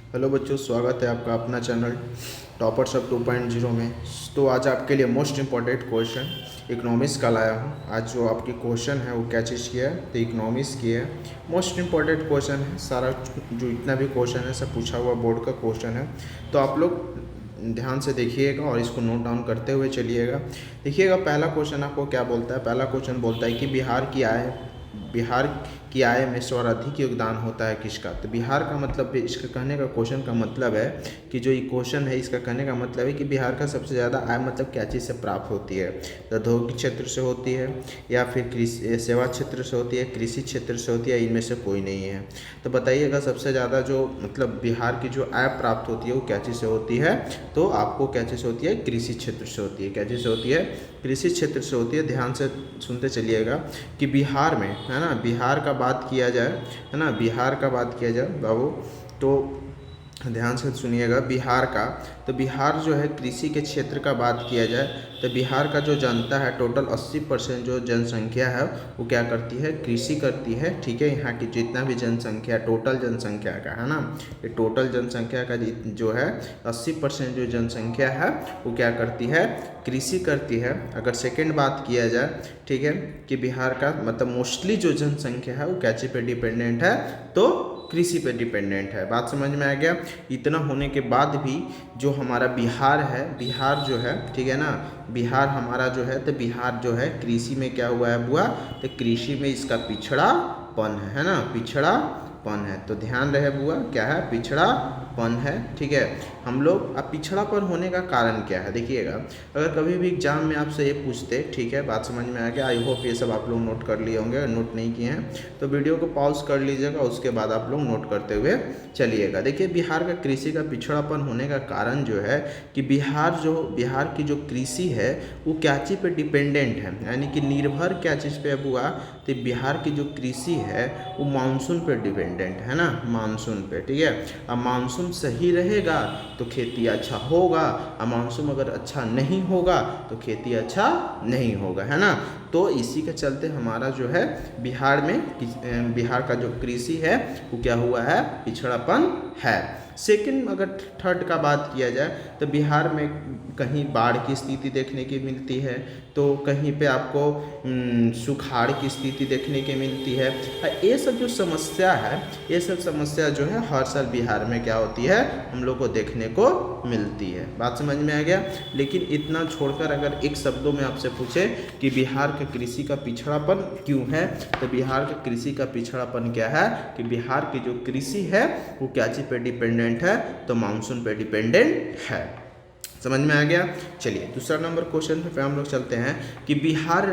Hello बच्चों, स्वागत है आपका अपना चैनल टॉपर्स ऑफ 2.0 में। तो आज आपके लिए मोस्ट इम्पॉर्टेंट क्वेश्चन इकोनॉमिक्स का लाया हूँ। आज जो आपकी क्वेश्चन है वो क्या चीज़ की है, तो इकोनॉमिक्स की है। मोस्ट इम्पॉर्टेंट क्वेश्चन है, सारा जो इतना भी क्वेश्चन है सब पूछा हुआ बोर्ड का क्वेश्चन है। तो आप लोग ध्यान से देखिएगा और इसको नोट डाउन करते हुए चलिएगा। देखिएगा, पहला क्वेश्चन आपको क्या बोलता है। पहला क्वेश्चन बोलता है कि बिहार की आय में सर्वाधिक योगदान होता है किसका। तो बिहार का मतलब, इसका कहने का क्वेश्चन का मतलब है कि जो ये क्वेश्चन है इसका कहने का मतलब है कि बिहार का सबसे ज़्यादा आय मतलब क्या चीज़ से प्राप्त होती है। तो औद्योगिक क्षेत्र से होती है, या फिर कृषि सेवा क्षेत्र से होती है, कृषि क्षेत्र से होती है, इनमें से कोई नहीं है। तो बताइएगा, सबसे ज़्यादा जो मतलब बिहार की जो आय प्राप्त होती है वो क्या चीज़ से होती है। तो आपको क्या चीज़ से होती है, कृषि क्षेत्र से होती है। क्या चीज़ से होती है, कृषि क्षेत्र से होती है। ध्यान से सुनते चलिएगा कि बिहार में, है ना, बिहार का बात किया जाए, है ना, बिहार का बात किया जाए बाबू, तो ध्यान से सुनिएगा बिहार का। तो बिहार जो है कृषि के क्षेत्र का बात किया जाए तो बिहार का जो जनता है टोटल 80% जो जनसंख्या है वो क्या करती है, कृषि करती है। ठीक है, यहाँ की जितना भी जनसंख्या, टोटल जनसंख्या का, है ना, ये टोटल जनसंख्या का जो है 80% जो जनसंख्या है वो क्या करती है, कृषि करती है। अगर सेकेंड बात किया जाए, ठीक है, कि बिहार का मतलब मोस्टली जो जनसंख्या है वो क्या चीज़ पे डिपेंडेंट है, तो कृषि पे डिपेंडेंट है। बात समझ में आ गया। इतना होने के बाद भी जो हमारा बिहार है, बिहार जो है, ठीक है ना, बिहार हमारा जो है, तो बिहार जो है कृषि में क्या हुआ है बुआ, तो कृषि में इसका पिछड़ापन है ना, पिछड़ापन है। तो ध्यान रहे बुआ, क्या है, पिछड़ापन है। ठीक है, हम लोग अब पिछड़ापन होने का कारण क्या है, देखिएगा। अगर कभी भी एग्जाम में आपसे ये पूछते, ठीक है, बात समझ में आ गया। आई होप ये सब आप लोग नोट कर लिए होंगे। अगर नोट नहीं किए हैं तो वीडियो को पॉज कर लीजिएगा, उसके बाद आप लोग नोट करते हुए चलिएगा। देखिए, बिहार का कृषि का पिछड़ापन होने का कारण जो है कि बिहार की जो कृषि है वो क्या चीज़ पे डिपेंडेंट है, यानी कि निर्भर क्या चीज़ पे हुआ, तो बिहार की जो कृषि है वो मानसून पे डिपेंडेंट है ना, मानसून पे। ठीक है, अब मानसून सही रहेगा तो खेती अच्छा होगा, और मानसून अगर अच्छा नहीं होगा तो खेती अच्छा नहीं होगा, है ना। तो इसी के चलते हमारा जो है बिहार में, बिहार का जो कृषि है वो क्या हुआ है, पिछड़ापन है। सेकंड, अगर थर्ड का बात किया जाए तो बिहार में कहीं बाढ़ की स्थिति देखने की मिलती है, तो कहीं पे आपको सुखाड़ की स्थिति देखने की मिलती है। ये सब जो समस्या है, ये सब समस्या जो है हर साल बिहार में क्या होती है, हम लोग को देखने को मिलती है। बात समझ में आ गया। लेकिन इतना छोड़कर अगर एक शब्दों में आपसे पूछे कि बिहार के कृषि का पिछड़ापन क्यों है, तो बिहार के कृषि का पिछड़ापन क्या है कि बिहार की जो कृषि है वो क्या चीज़ पे डिपेंडेंट है, तो मानसून पे डिपेंडेंट है। समझ में आ गया। चलिए दूसरा नंबर क्वेश्चन पे हम लोग चलते हैं कि बिहार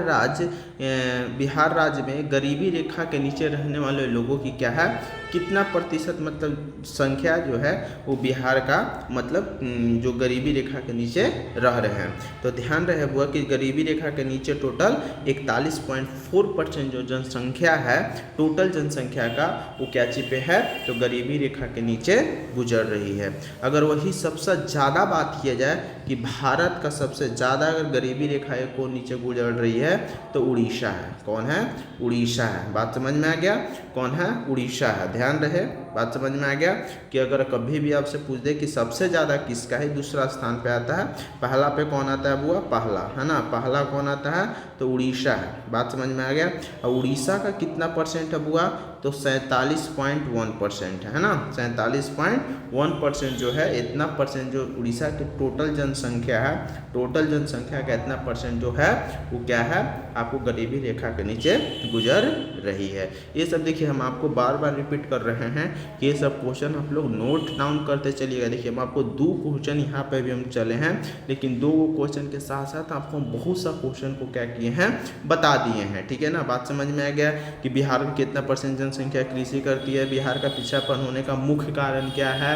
राज्य में गरीबी रेखा के नीचे रहने वाले लोगों की क्या है, कितना प्रतिशत मतलब संख्या जो है वो बिहार का मतलब जो गरीबी रेखा के नीचे रह रहे हैं। तो ध्यान रहे हुआ कि गरीबी रेखा के नीचे टोटल 41.4% जो जनसंख्या है, टोटल जनसंख्या का वो क्या चीज़ पे है, तो गरीबी रेखा के नीचे गुजर रही है। अगर वही सबसे ज़्यादा बात किया जाए कि भारत का सबसे ज़्यादा अगर गरीबी रेखा को नीचे गुजर रही है तो उड़ीसा है। कौन है, उड़ीसा है। बात समझ में आ गया, कौन है, उड़ीसा है। ध्यान रहे, बात समझ में आ गया कि अगर कभी भी आपसे पूछ दे कि सबसे ज़्यादा किसका है, दूसरा स्थान पे आता है, पहला पे कौन आता है बुआ, पहला, है ना, पहला कौन आता है, तो उड़ीसा है। बात समझ में आ गया। और उड़ीसा का कितना परसेंट है बुआ, तो 47.1% है ना, 47.1% जो है, इतना परसेंट जो उड़ीसा की टोटल जनसंख्या है, टोटल जनसंख्या का इतना परसेंट जो है वो क्या है, आपको गरीबी रेखा के नीचे गुजर रही है। ये सब देखिए हम आपको बार बार रिपीट कर रहे हैं कि ये सब क्वेश्चन आप लोग नोट डाउन करते चलिएगा। देखिए हम आपको 2 क्वेश्चन यहाँ पे भी हम चले हैं, लेकिन 2 क्वेश्चन के साथ साथ आपको बहुत सा क्वेश्चन को क्या किए हैं, बता दिए हैं। ठीक है ना, बात समझ में आ गया कि बिहार में कितना परसेंट जनसंख्या कृषि करती है, बिहार का पिछड़ापन होने का मुख्य कारण क्या है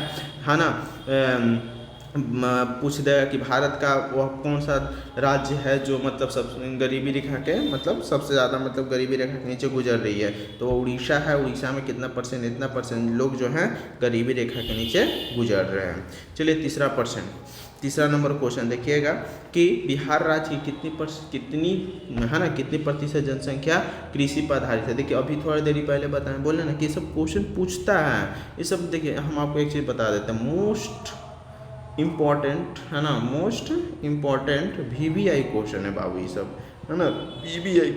ना। पूछ देगा कि भारत का वह कौन सा राज्य है जो मतलब सब गरीबी रेखा के मतलब सबसे ज़्यादा मतलब गरीबी रेखा के नीचे गुजर रही है, तो उड़ीसा है। उड़ीसा में कितना परसेंट, इतना परसेंट लोग जो हैं गरीबी रेखा के नीचे गुजर रहे हैं। चलिए तीसरा प्रश्न, तीसरा नंबर क्वेश्चन देखिएगा कि बिहार राज्य की कितनी प्रतिशत जनसंख्या कृषि पर आधारित है। देखिए अभी थोड़ी देरी पहले बताएं, बोले ना कि ये सब क्वेश्चन पूछता है। ये सब देखिए हम आपको एक चीज़ बता देते हैं, मोस्ट इम्पॉर्टेंट है ना, मोस्ट इम्पॉर्टेंट VVI क्वेश्चन है बाबू, ये सब है ना VVI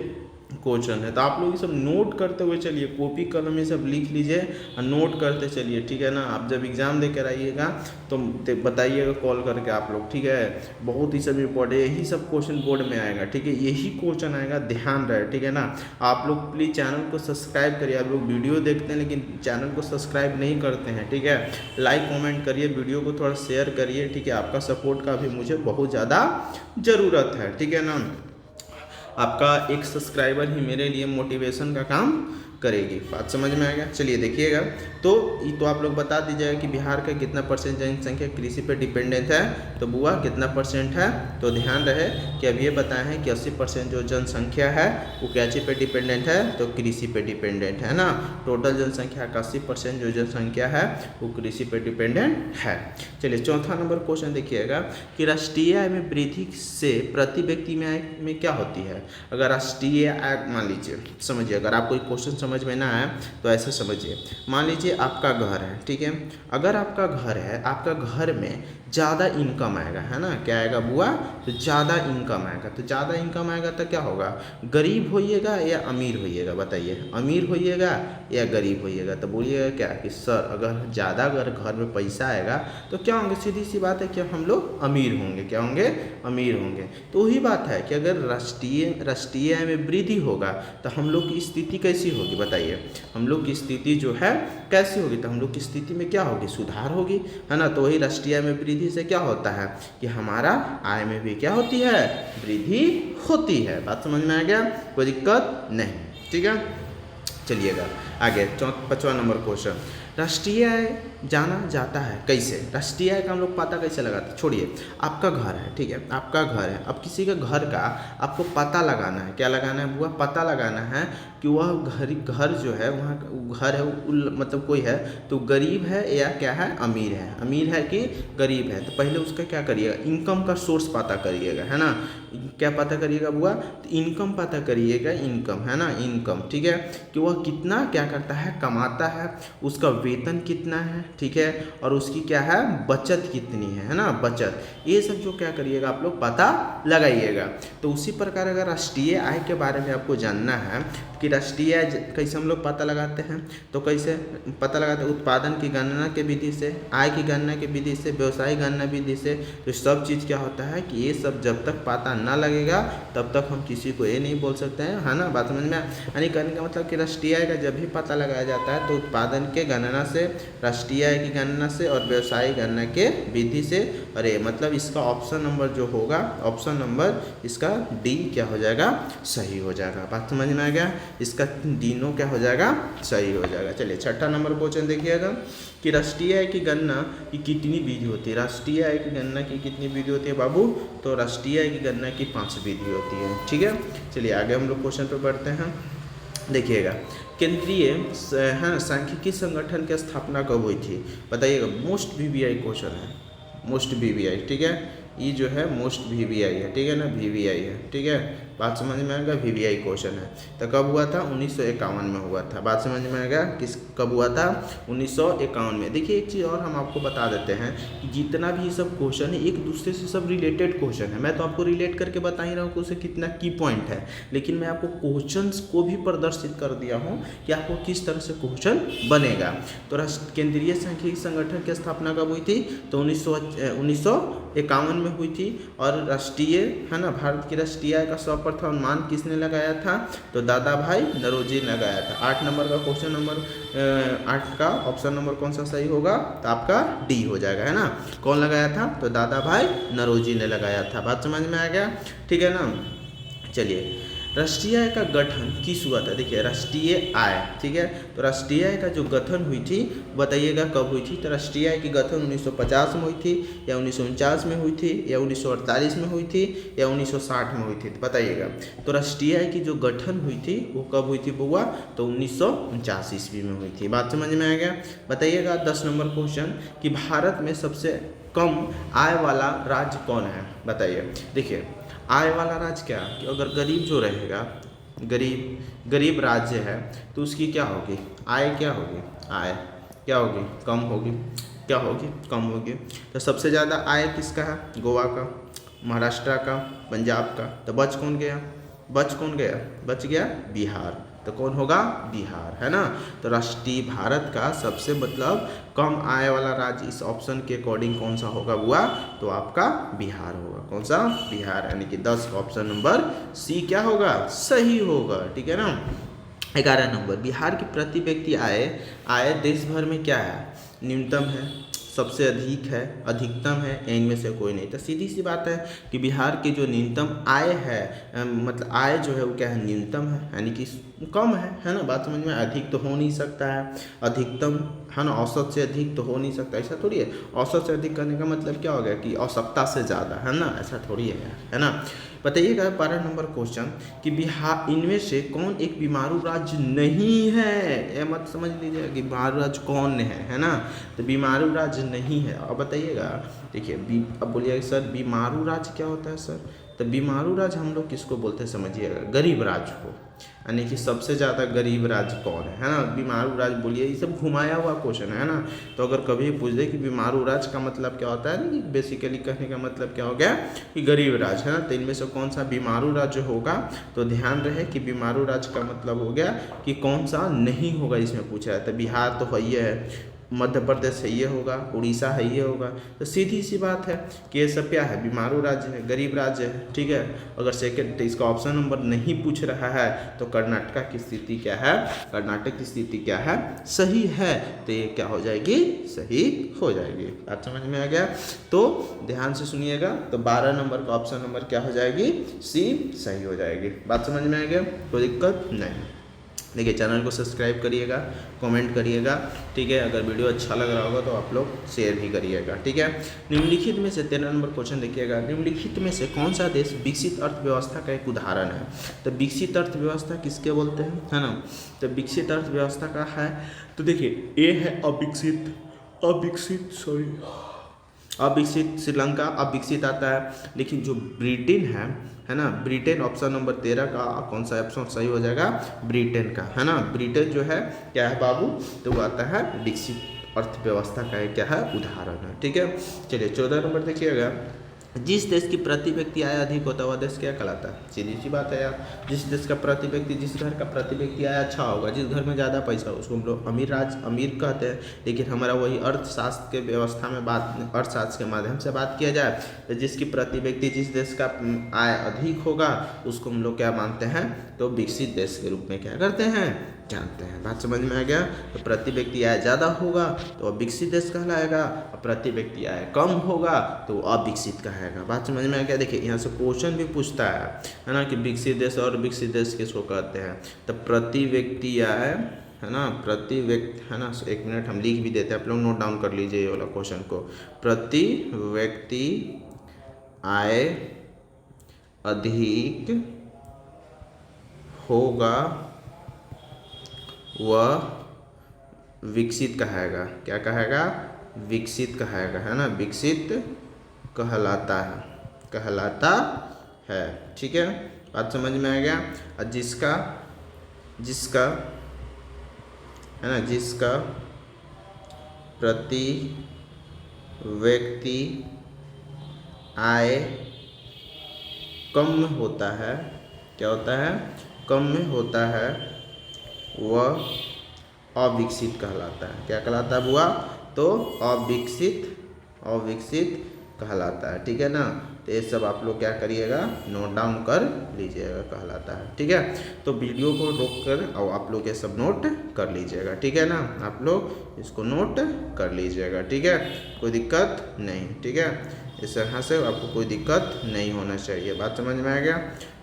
क्वेश्चन है। तो आप लोग ये सब नोट करते हुए चलिए, कॉपी कलम में सब लिख लीजिए और नोट करते चलिए, ठीक है ना। आप जब एग्ज़ाम दे कर आइएगा तो बताइएगा कॉल करके आप लोग, ठीक है। बहुत ही सब इम्पोर्टेंट, यही सब क्वेश्चन बोर्ड में आएगा, ठीक है, यही क्वेश्चन आएगा, ध्यान रहे, ठीक है ना। आप लोग प्लीज़ चैनल को सब्सक्राइब करिए। आप लोग वीडियो देखते हैं लेकिन चैनल को सब्सक्राइब नहीं करते हैं, ठीक है। लाइक कॉमेंट करिए, वीडियो को थोड़ा शेयर करिए, ठीक है। आपका सपोर्ट का भी मुझे बहुत ज़्यादा ज़रूरत है, ठीक है ना। आपका एक सब्सक्राइबर ही मेरे लिए मोटिवेशन का काम करेगी। बात समझ में आ गया। चलिए देखिएगा, तो ये तो आप लोग बता दीजिएगा कि बिहार का कितना परसेंट जनसंख्या कृषि पे डिपेंडेंट है। तो बुआ कितना परसेंट है, तो ध्यान रहे कि अब ये बताए हैं कि 80% जो जनसंख्या है वो क्या चीज़ पे डिपेंडेंट है, तो कृषि पे डिपेंडेंट है ना। टोटल जनसंख्या का 80% जो जनसंख्या है वो कृषि पे डिपेंडेंट है। चलिए चौथा नंबर क्वेश्चन देखिएगा कि राष्ट्रीय आय में वृद्धि से प्रति व्यक्ति में आय में क्या होती है। अगर राष्ट्रीय आय, मान लीजिए समझिए, अगर आपको एक क्वेश्चन समझ में ना आए तो ऐसे समझिए, मान लीजिए आपका घर है, ठीक है। अगर आपका घर है, आपका घर में ज़्यादा इनकम आएगा, है ना, क्या आएगा बुआ, तो ज़्यादा इनकम आएगा। तो ज़्यादा इनकम आएगा तो क्या होगा, गरीब होइएगा या अमीर होइएगा, बताइए, अमीर होइएगा या गरीब होइएगा। तो बोलिएगा क्या कि सर अगर ज़्यादा अगर घर में पैसा आएगा तो क्या होंगे, सीधी सी बात है कि हम लोग अमीर होंगे, क्या होंगे, अमीर होंगे। तो वही बात है कि अगर राष्ट्रीय आय में वृद्धि होगा तो हम लोग की स्थिति कैसी होगी, बताइए, हम लोग की स्थिति जो है कैसी होगी, तो हम लोग की स्थिति में क्या होगी, सुधार होगी, है ना। तो वही राष्ट्रीय आय में वृद्धि से क्या होता है कि हमारा आय में भी क्या होती है, वृद्धि होती है। बात समझ में आ गया, कोई दिक्कत नहीं, ठीक है। चलिएगा आगे, 5वां नंबर क्वेश्चन, राष्ट्रीय आय जाना जाता है कैसे। राष्ट्रीय आय का हम लोग पता कैसे लगाते हैं, छोड़िए, आपका घर है, ठीक है, आपका घर है। अब किसी के घर का आपको पता लगाना है, क्या लगाना है बुआ, पता लगाना है कि वह घर जो है, वहाँ घर है मतलब कोई है तो गरीब है या क्या है, अमीर है कि गरीब है। तो पहले उसका क्या करिएगा, इनकम का सोर्स पता करिएगा, है ना। क्या पता करिएगा बुआ, तो इनकम पता करिएगा, इनकम, है ना, इनकम, ठीक है, कि वह कितना क्या करता है, कमाता है, उसका वेतन कितना है, ठीक है, और उसकी क्या है, बचत कितनी है ना, बचत। ये सब जो क्या करिएगा आप लोग पता लगाइएगा। तो उसी प्रकार अगर राष्ट्रीय आय के बारे में आपको जानना है कि राष्ट्रीय आय कैसे हम लोग पता लगाते हैं, तो कैसे पता लगाते हैं, उत्पादन की गणना के विधि से, आय की गणना की विधि से, व्यवसाय गणना विधि से। तो सब चीज़ क्या होता है कि ये सब जब तक पता ना लगेगा तब तक हम किसी को ये नहीं बोल सकते हैं, है ना। बात समझ में, यानी कहने का मतलब कि राष्ट्रीय आय का जब भी पता लगाया जाता है तो उत्पादन के गणना से, राष्ट्रीय आय की गणना से और व्यवसाय गणना के विधि से। अरे मतलब इसका ऑप्शन नंबर जो होगा, ऑप्शन नंबर इसका डी क्या हो जाएगा, सही हो जाएगा। बात समझ में आ गया, इसका तीनों क्या हो जाएगा, सही हो जाएगा। चलिए 6ठा नंबर क्वेश्चन देखिएगा कि राष्ट्रीय आय की गणना की कितनी विधि होती है। राष्ट्रीय आय की गणना की कितनी विधि होती है बाबू, तो राष्ट्रीय आय की गणना की 5 विधि होती है, ठीक है। चलिए आगे हम लोग क्वेश्चन पर बढ़ते हैं। देखिएगा, केंद्रीय है सांख्यिकी संगठन की स्थापना कब हुई थी, बताइएगा। मोस्ट VVI क्वेश्चन है, मोस्ट VVI, ठीक है, ये जो है मोस्ट VVI है, ठीक है ना, VVI है, ठीक है। बात समझ में आएगा, VVI क्वेश्चन है। तो कब हुआ था, 1951 में हुआ था। बात समझ में आएगा, किस कब हुआ था, 1951 में। देखिए एक चीज़ और हम आपको बता देते हैं कि जितना भी ये सब क्वेश्चन है एक दूसरे से सब रिलेटेड क्वेश्चन है। मैं तो आपको रिलेट करके बता ही रहा हूँ कि उसे कितना की पॉइंट है, लेकिन मैं आपको क्वेश्चंस को भी प्रदर्शित कर दिया हूँ कि आपको किस तरह से क्वेश्चन बनेगा। तो केंद्रीय सांख्यिकी संगठन की स्थापना कब हुई थी, तो 1951 में हुई थी। और राष्ट्रीय, है ना, भारत की राष्ट्रीय आय का सर्वप्रथम मान किसने लगाया था, तो दादा भाई नौरोजी ने लगाया था। 8 नंबर का क्वेश्चन, नंबर 8 का ऑप्शन नंबर कौन सा सही होगा, तो आपका डी हो जाएगा, है ना। कौन लगाया था, तो दादा भाई नौरोजी ने लगाया था। बात समझ में आ गया, ठीक है ना। चलिए राष्ट्रीय आय का गठन किस हुआ था? देखिए राष्ट्रीय आय, ठीक है, तो राष्ट्रीय आय का जो गठन हुई थी बताइएगा कब हुई थी? तो राष्ट्रीय आय की गठन 1950 में हुई थी या 1949 में हुई थी या 1948 में हुई थी या 1960 में हुई थी? तो बताइएगा। तो राष्ट्रीय आय की जो गठन हुई थी वो कब हुई थी बुआ? तो 1949 ईस्वी में हुई थी। बात समझ में आ गया? बताइएगा 10 नंबर क्वेश्चन कि भारत में सबसे कम आय वाला राज्य कौन है? बताइए। देखिए आय वाला राज्य क्या कि अगर गरीब जो रहेगा, गरीब राज्य है तो उसकी क्या होगी? आय क्या होगी? आय क्या होगी? कम होगी। क्या होगी? कम होगी। तो सबसे ज़्यादा आय किसका है? गोवा का, महाराष्ट्र का, पंजाब का। तो बच कौन गया? बच गया बिहार। तो कौन होगा? बिहार, है ना। तो राष्ट्रीय भारत का सबसे मतलब कम आय वाला राज्य इस ऑप्शन के अकॉर्डिंग कौन सा होगा बुआ? तो आपका बिहार होगा। कौन सा? बिहार, यानी कि 10 ऑप्शन नंबर सी क्या होगा? सही होगा, ठीक है ना। 11 नंबर, बिहार की प्रति व्यक्ति आय देश भर में क्या है? न्यूनतम है, सबसे अधिक है, अधिकतम है, या इनमें से कोई नहीं? तो सीधी सी बात है कि बिहार की जो न्यूनतम आय है, मतलब आय जो है वो क्या है? न्यूनतम है, यानी कि कम है ना। बात समझ में? अधिक तो हो नहीं सकता है, अधिकतम है ना, औसत से अधिक तो हो नहीं सकता, ऐसा थोड़ी है। औसत से अधिक करने का मतलब क्या हो गया कि आवश्यकता से ज़्यादा, है ना, ऐसा थोड़ी है ना। बताइएगा 12 नंबर क्वेश्चन कि बिहार इनमें से कौन एक बीमारू राज्य नहीं है? ये मत समझ लीजिए कि बीमारू राज्य कौन है ना। तो बीमारू राज्य नहीं है। अब बताइएगा, देखिए अब बोलिएगा सर बीमारू राज्य क्या होता है सर? तो बीमारू राज्य हम लोग किसको बोलते हैं समझिएगा? गरीब राज्य को, यानी कि सबसे ज़्यादा गरीब राज्य कौन है ना। बीमारू राज्य बोलिए, ये सब घुमाया हुआ क्वेश्चन है ना। तो अगर कभी पूछ दे कि बीमारू राज्य का मतलब क्या होता है ना, बेसिकली कहने का मतलब क्या हो गया कि गरीब राज्य, है ना। तो इनमें से कौन सा बीमारू राज्य होगा? तो ध्यान रहे कि बीमारू राज्य का मतलब हो गया कि कौन सा नहीं होगा, इसमें पूछा है। तो बिहार तो है ही है, मध्य प्रदेश है ये होगा, उड़ीसा है ये होगा। तो सीधी सी बात है कि ये सब क्या है? बीमारू राज्य है, गरीब राज्य है, ठीक है। अगर सेकंड तो इसका ऑप्शन नंबर नहीं पूछ रहा है तो कर्नाटक की स्थिति क्या है? कर्नाटक की स्थिति क्या है? सही है। तो ये क्या हो जाएगी? सही हो जाएगी। बात समझ में आ गया? तो ध्यान से सुनिएगा। तो 12 नंबर का ऑप्शन नंबर क्या हो जाएगी? सी सही हो जाएगी। बात समझ में आ गया? कोई दिक्कत नहीं। देखिए चैनल को सब्सक्राइब करिएगा, कमेंट करिएगा, ठीक है। अगर वीडियो अच्छा लग रहा होगा तो आप लोग शेयर भी करिएगा, ठीक है। निम्नलिखित में से 13 नंबर क्वेश्चन देखिएगा, निम्नलिखित में से कौन सा देश विकसित अर्थव्यवस्था का एक उदाहरण है? तो विकसित अर्थव्यवस्था किसके बोलते हैं, है ना। तो विकसित अर्थव्यवस्था का है, तो देखिए ए है अविकसित श्रीलंका अविकसित आता है। लेकिन जो ब्रिटेन है ना, ब्रिटेन ऑप्शन नंबर 13 का कौन सा ऑप्शन सही हो जाएगा? ब्रिटेन का, है ना। ब्रिटेन जो है क्या है बाबू? तो वो आता है विकसित अर्थव्यवस्था का क्या है? उदाहरण है, ठीक है। चलिए 14 नंबर देखिएगा, जिस देश की प्रति व्यक्ति आय अधिक होता है वह देश क्या कहलाता है? सीधी सी बात है यार, जिस देश का प्रति व्यक्ति, जिस घर का प्रति व्यक्ति आय अच्छा होगा, जिस घर में ज़्यादा पैसा हो, उसको हम लोग अमीर कहते हैं। लेकिन हमारा वही अर्थशास्त्र के व्यवस्था में अर्थशास्त्र के माध्यम से बात किया जाए तो जिसकी प्रति व्यक्ति जिस देश का आय अधिक होगा उसको हम लोग क्या मानते हैं? तो विकसित देश के रूप में क्या करते हैं? जानते हैं। बात समझ में आ गया? तो प्रति व्यक्ति आय ज़्यादा होगा तो विकसित देश कहलाएगा, और प्रति व्यक्ति आय कम होगा तो अविकसित कहलाएगा। बात समझ में आ गया? देखिए यहाँ से क्वेश्चन भी पूछता है ना, कि विकसित देश और विकसित देश किसको कहते हैं? तो प्रति व्यक्ति आय, है ना, प्रति व्यक्ति, है ना। एक मिनट हम लिख भी देते हैं, आप लोग नोट डाउन कर लीजिए ये वाला क्वेश्चन को। प्रति व्यक्ति आय अधिक होगा वह विकसित कहेगा। क्या कहेगा? विकसित कहेगा, है ना। विकसित कहलाता है, ठीक है। बात समझ में आ गया? और जिसका है ना, जिसका प्रति व्यक्ति आय कम में होता है, क्या होता है? कम में होता है, वह अविकसित कहलाता है। क्या कहलाता है बुआ? तो अविकसित कहलाता है, ठीक है ना। तो ये सब आप लोग क्या करिएगा? नोट डाउन कर लीजिएगा, कहलाता है, ठीक है। तो वीडियो को रोक कर और आप लोग ये सब नोट कर लीजिएगा, ठीक है ना। आप लोग इसको नोट कर लीजिएगा, ठीक है, कोई दिक्कत नहीं, ठीक है, इस तरह से आपको कोई दिक्कत नहीं होना चाहिए। बात समझ में आ गया?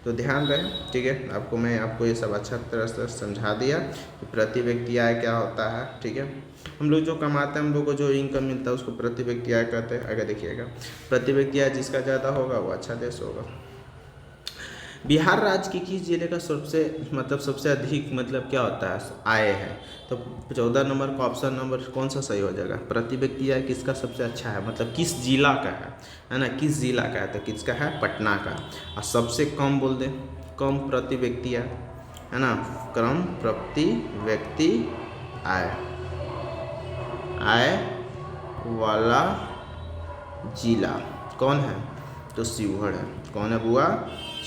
तो ध्यान रहे, ठीक है, आपको ये सब अच्छा तरह से समझा दिया कि प्रति व्यक्ति आय क्या होता है, ठीक है। हम लोग जो कमाते हैं, हम लोग को जो इनकम मिलता है उसको प्रति व्यक्ति आय कहते हैं। अगर देखिएगा, प्रति व्यक्ति आय जिसका ज़्यादा होगा वो अच्छा देश होगा। बिहार राज्य के किस जिले का सबसे अधिक क्या होता है आय है? तो 14 नंबर का ऑप्शन नंबर कौन सा सही हो जाएगा? प्रति व्यक्ति आय किसका सबसे अच्छा है, मतलब किस जिला का है ना, किस जिला का है? तो किसका है? पटना का। और सबसे कम बोल दे, कम प्रति व्यक्ति आय है ना, कम प्रति व्यक्ति आय वाला जिला कौन है? तो शिवहर है। कौन है बुआ?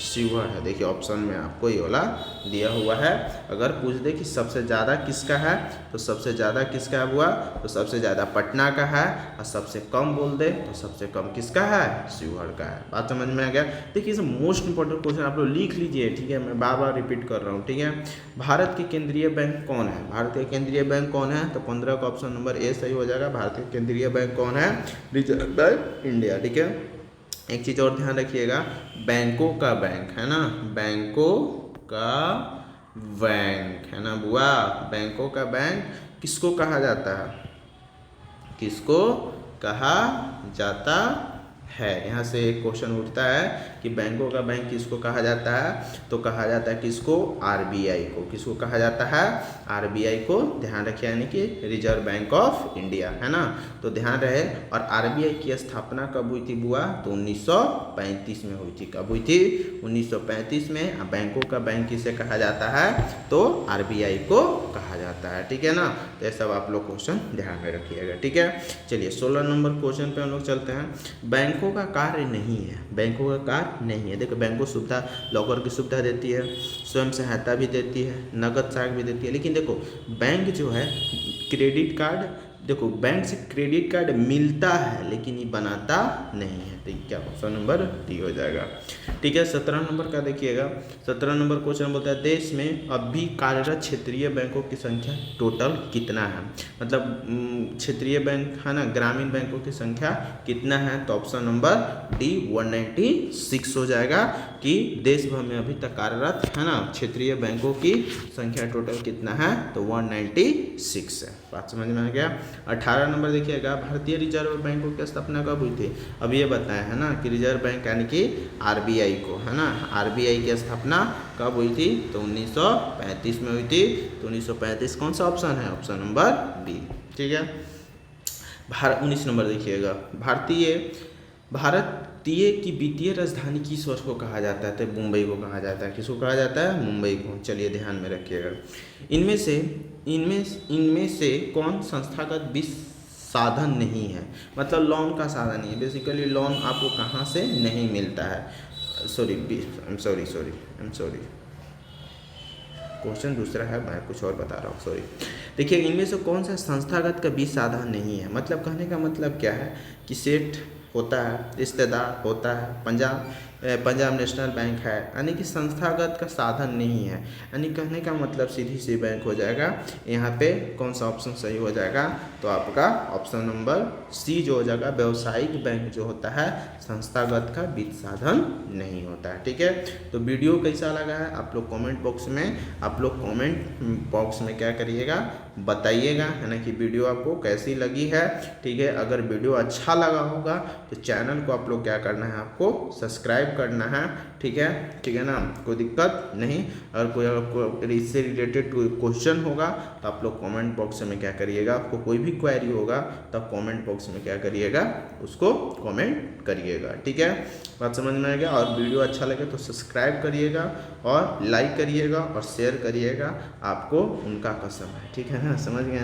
शिवहर है। देखिए ऑप्शन में आपको ये वाला दिया हुआ है। अगर पूछ दे कि सबसे ज़्यादा किसका है, तो सबसे ज़्यादा किसका है बुआ? तो सबसे ज़्यादा पटना का है। और सबसे कम बोल दे तो सबसे कम किसका है? शिवहर का है। बात समझ में आ गया? देखिए इसे मोस्ट इंपॉर्टेंट क्वेश्चन आप लोग लिख लीजिए, ठीक है, मैं बार बार रिपीट कर रहा हूँ, ठीक है। भारत के केंद्रीय बैंक कौन है? भारत के केंद्रीय बैंक कौन है? तो 15 का ऑप्शन नंबर ए सही हो जाएगा। भारत के केंद्रीय बैंक कौन है? रिजर्व बैंक इंडिया, ठीक है। एक चीज़ और ध्यान रखिएगा, बैंकों का बैंक है ना, बैंकों का बैंक है ना बुआ, बैंकों का बैंक किसको कहा जाता है? किसको कहा जाता है? यहाँ से एक क्वेश्चन उठता है कि बैंकों का बैंक किसको कहा जाता है? तो कहा जाता है किसको? आरबीआई को। किसको कहा जाता है? आरबीआई को। ध्यान रखिए, यानी कि रिजर्व बैंक ऑफ इंडिया, है ना। तो ध्यान रहे। और आरबीआई की स्थापना कब हुई थी बुआ? तो 1935 में हुई थी। कब हुई थी? 1935 में। बैंकों का बैंक किसे कहा जाता है? तो आरबीआई को कहा जाता है, ठीक है ना। तो ये सब आप लोग क्वेश्चन ध्यान में रखिएगा, ठीक है। चलिए 16 नंबर क्वेश्चन पे हम लोग चलते हैं। बैंकों का कार्य नहीं है, बैंकों का कार्य नहीं है। देखो बैंकों सुविधा, लॉकर की सुविधा देती है, स्वयं सहायता भी देती है, नगद सहायता भी देती है। लेकिन देखो बैंक जो है क्रेडिट कार्ड, देखो बैंक से क्रेडिट कार्ड मिलता है लेकिन ये बनाता नहीं है। तो क्या ऑप्शन नंबर डी हो जाएगा, ठीक है। 17 नंबर का देखिएगा, 17 नंबर क्वेश्चन बोलता है देश में अब भी कार्यरत क्षेत्रीय बैंकों की संख्या टोटल कितना है? मतलब क्षेत्रीय बैंक है ना, ग्रामीण बैंकों की संख्या कितना है? तो ऑप्शन नंबर डी 196 हो जाएगा कि देश भर में अभी तक कार्यरत है ना क्षेत्रीय बैंकों की संख्या टोटल कितना है? तो 196 है। बात समझ में आ गया। 18 नंबर देखिएगा, भारतीय रिजर्व बैंकों की स्थापना कब हुई थी? अब ये बताया है ना कि रिजर्व बैंक यानी कि आरबीआई को, है ना, आरबीआई की स्थापना कब हुई थी? तो 1935 में हुई थी। तो 1935 कौन सा ऑप्शन है? ऑप्शन नंबर बी, ठीक है। 19 नंबर देखिएगा, भारतीय की वित्तीय राजधानी किस वर्ष को कहा जाता है? तो मुंबई को कहा जाता है। किसको कहा जाता है? मुंबई को। चलिए ध्यान में रखिएगा। इनमें से कौन संस्थागत वित्त साधन नहीं है? मतलब लोन का साधन नहीं है। बेसिकली लोन आपको कहाँ से नहीं मिलता है? सॉरी, क्वेश्चन दूसरा है, मैं कुछ और बता रहा हूँ, सॉरी। देखिए इनमें से कौन सा संस्थागत का वित्त साधन नहीं है? मतलब कहने का मतलब क्या है कि सेठ होता है, रिश्तेदार होता है, पंजाब नेशनल बैंक है, यानी कि संस्थागत का साधन नहीं है। यानी कहने का मतलब सीधी सी बैंक हो जाएगा। यहाँ पे कौन सा ऑप्शन सही हो जाएगा? तो आपका ऑप्शन नंबर सी जो हो जाएगा, व्यवसायिक बैंक जो होता है संस्थागत का वित्त साधन नहीं होता है, ठीक है। तो वीडियो कैसा लगा है आप लोग कमेंट बॉक्स में क्या करिएगा, बताइएगा, है ना, कि वीडियो आपको कैसी लगी है, ठीक है। अगर वीडियो अच्छा लगा होगा तो चैनल को आप लोग क्या करना है, आपको सब्सक्राइब करना है, ठीक है ना, कोई दिक्कत नहीं। अगर कोई इससे रिलेटेड क्वेश्चन होगा तो आप लोग कमेंट बॉक्स में क्या करिएगा, आपको कोई भी क्वेरी होगा तो आप कमेंट बॉक्स में क्या करिएगा, उसको कमेंट करिएगा, ठीक है। बात समझ में आ गया। और वीडियो अच्छा लगे तो सब्सक्राइब करिएगा और लाइक करिएगा और शेयर करिएगा, आपको उनका कसम है, ठीक है ना, समझ गए।